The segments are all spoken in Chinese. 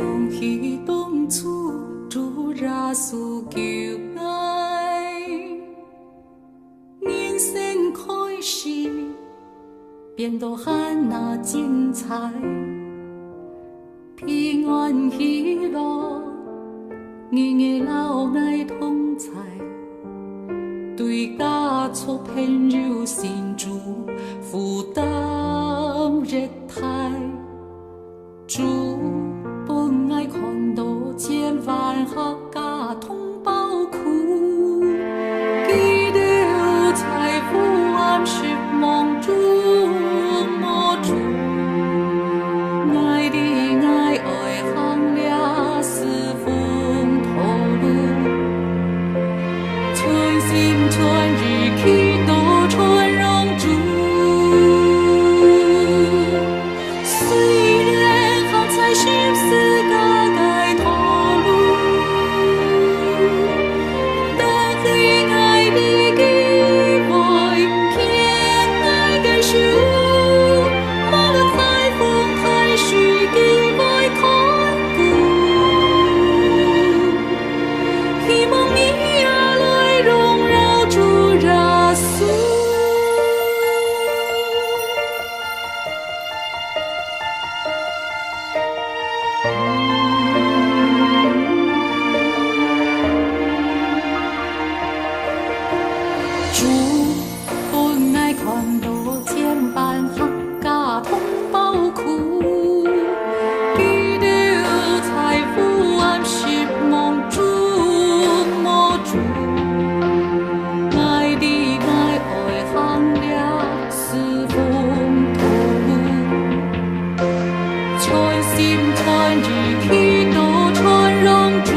用去当初主耶稣救爱，人生开始变得很那精彩，平安喜乐，日日老爱同在，对家族朋友心主负担热态。主本爱看到千万客家同胞苦，记得财富安是梦中魔主，爱的爱爱行了四风头路，春心春日起都春荣主。心思个改头路，但黑爱的机会，偏爱感受，莫论海风海水机会看顾，希望你也来荣耀主耶稣。主本爱看到千万客家同胞苦，记得财富安是梦中魔主，爱的爱爱行了四风头路，春心春日起都春荣主。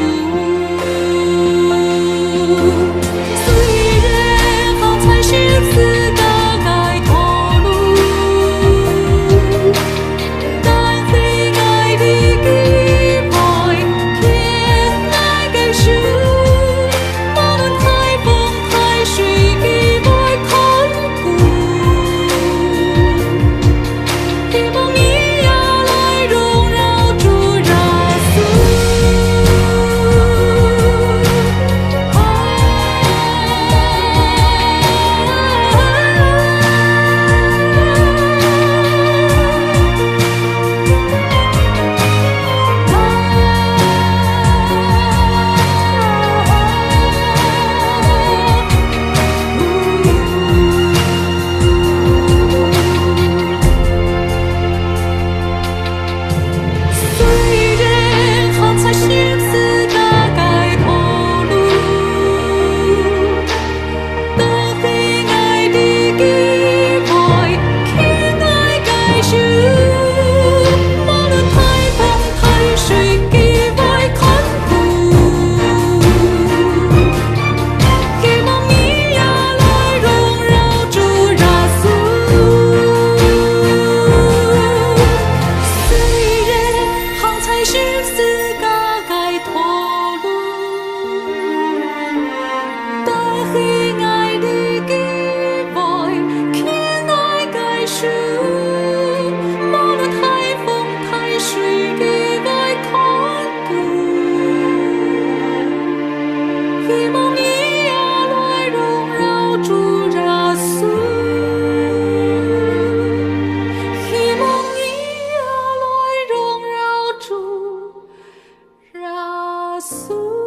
苏。